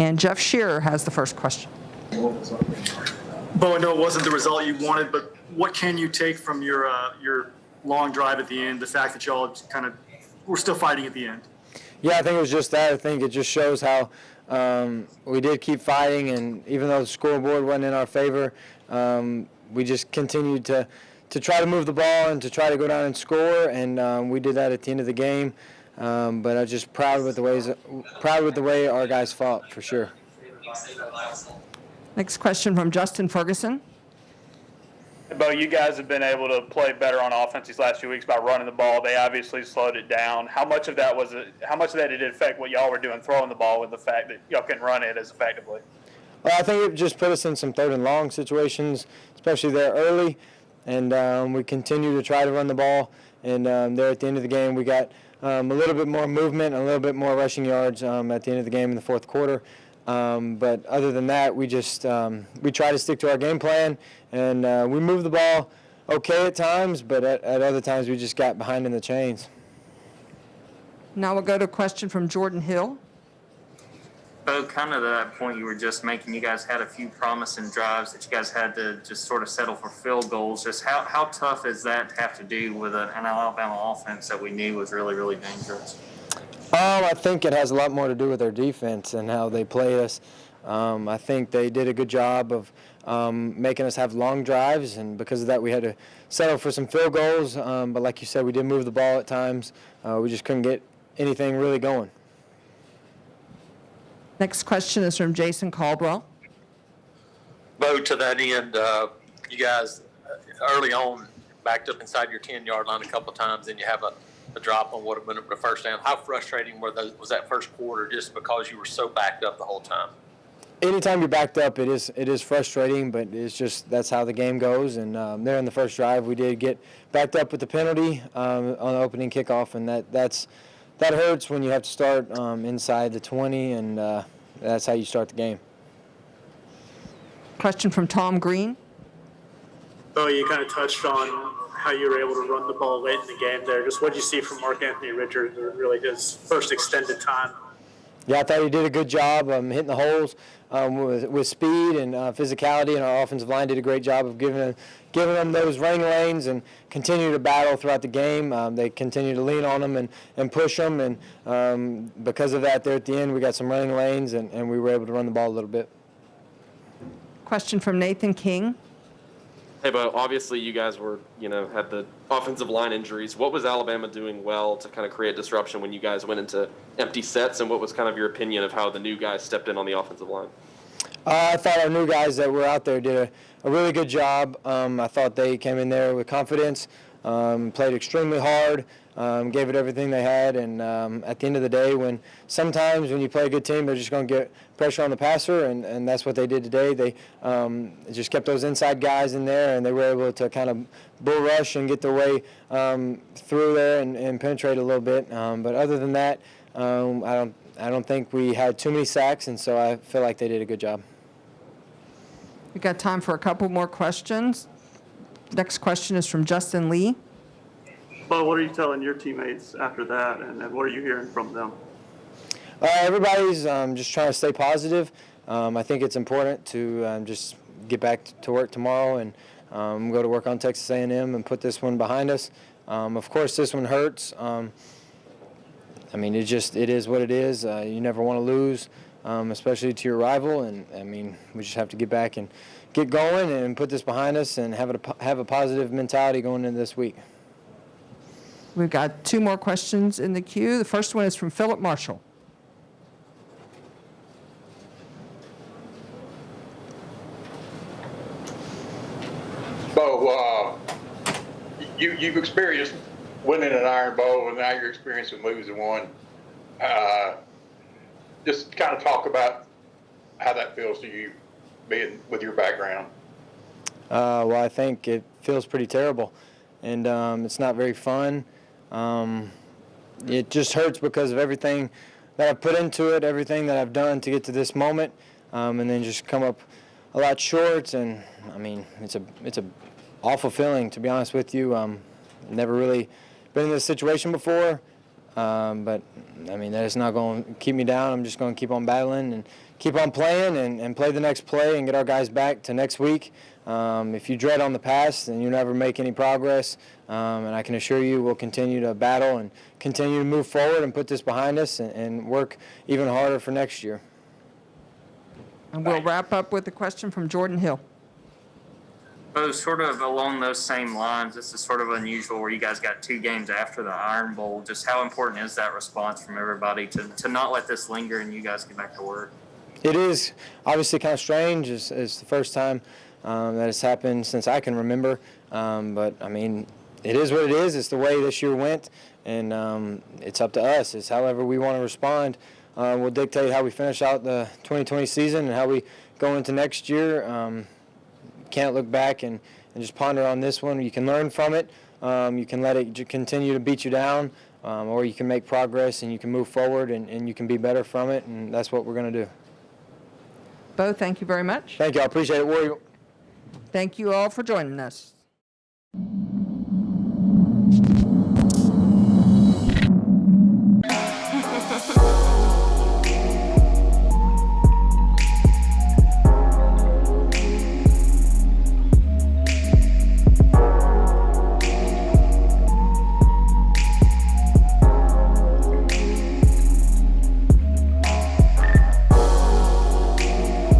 And Jeff Shearer has the first question. Bo, I know it wasn't the result you wanted, but what can you take from your long drive at the end, the fact that y'all kind of were still fighting at the end? Yeah, I think it was just that. I think it just shows how we did keep fighting, and even though the scoreboard wasn't in our favor, we just continued to try to move the ball and to try to go down and score, and we did that at the end of the game. But I'm just proud with the way our guys fought, for sure. Next question from Justin Ferguson. Bo, you guys have been able to play better on offense these last few weeks by running the ball. They obviously slowed it down. How much of that did it affect what y'all were doing throwing the ball with the fact that y'all couldn't run it as effectively? Well, I think it just put us in some third and long situations, especially there early, and we continue to try to run the ball. And there at the end of the game, we got a little bit more movement and a little bit more rushing yards at the end of the game in the fourth quarter. But other than that, we just we try to stick to our game plan, and we move the ball okay at times, but at other times we just got behind in the chains. Now we'll go to a question from Jordan Hill. Bo, kind of to that point you were just making, you guys had a few promising drives that you guys had to just sort of settle for field goals. Just how tough is that to have to do with an Alabama offense that we knew was really, really dangerous? I think it has a lot more to do with their defense and how they play us. I think they did a good job of making us have long drives, and because of that we had to settle for some field goals. But like you said, we did move the ball at times. We just couldn't get anything really going. Next question is from Jason Caldwell. Bo, to that end, you guys early on backed up inside your 10-yard line a couple of times, and you have a drop on what would have been a first down. How frustrating was that first quarter just because you were so backed up the whole time? Anytime you're backed up, it is frustrating, but it's just that's how the game goes. And there in the first drive, we did get backed up with the penalty on the opening kickoff, and that hurts when you have to start inside the 20, and that's how you start the game. Question from Tom Green. Oh, you kind of touched on how you were able to run the ball late in the game there. Just what did you see from Mark Anthony Richards, or really his first extended time? Yeah, I thought he did a good job hitting the holes with speed and physicality, and our offensive line did a great job of giving them those running lanes and continue to battle throughout the game. They continue to lean on them and push them, and because of that, there at the end, we got some running lanes, and we were able to run the ball a little bit. Question from Nathan King. Hey, but obviously you guys were, had the offensive line injuries. What was Alabama doing well to kind of create disruption when you guys went into empty sets, and what was kind of your opinion of how the new guys stepped in on the offensive line? I thought our new guys that were out there did a really good job. I thought they came in there with confidence, played extremely hard, gave it everything they had, and at the end of the day, sometimes when you play a good team, they're just going to get pressure on the passer, and that's what they did today. They just kept those inside guys in there, and they were able to kind of bull rush and get their way through there and penetrate a little bit. But other than that, I don't think we had too many sacks, and so I feel like they did a good job. We got time for a couple more questions. Next question is from Justin Lee. Bo, what are you telling your teammates after that, and what are you hearing from them? Everybody's just trying to stay positive. I think it's important to just get back to work tomorrow and go to work on Texas A&M and put this one behind us. Of course, this one hurts. I mean, it is what it is. You never want to lose, especially to your rival. And I mean, we just have to get back and get going and put this behind us and have a positive mentality going into this week. We've got two more questions in the queue. The first one is from Philip Marshall. Bo, you've experienced winning an Iron Bowl, and now you're experiencing losing one. Just kind of talk about how that feels to you, being with your background. Well, I think it feels pretty terrible, and it's not very fun. It just hurts because of everything that I've put into it, everything that I've done to get to this moment, and then just come up a lot short. And I mean, it's a awful feeling, to be honest with you. Never really been in this situation before, but I mean, that is not going to keep me down. I'm just going to keep on battling and keep on playing and play the next play and get our guys back to next week. If you dread on the past, then you never make any progress. And I can assure you we'll continue to battle and continue to move forward and put this behind us and work even harder for next year. And we'll wrap up with a question from Jordan Hill. So sort of along those same lines, this is sort of unusual where you guys got 2 games after the Iron Bowl. Just how important is that response from everybody to not let this linger and you guys get back to work? It is obviously kind of strange. It's the first time that it's happened since I can remember. But, I mean, it is what it is. It's the way this year went, and it's up to us. It's however we want to respond. Will dictate how we finish out the 2020 season and how we go into next year. Can't look back and just ponder on this one. You can learn from it. You can let it continue to beat you down, or you can make progress and you can move forward and you can be better from it, and that's what we're going to do. Bo, thank you very much. Thank you. I appreciate it, Warrior. Thank you all for joining us.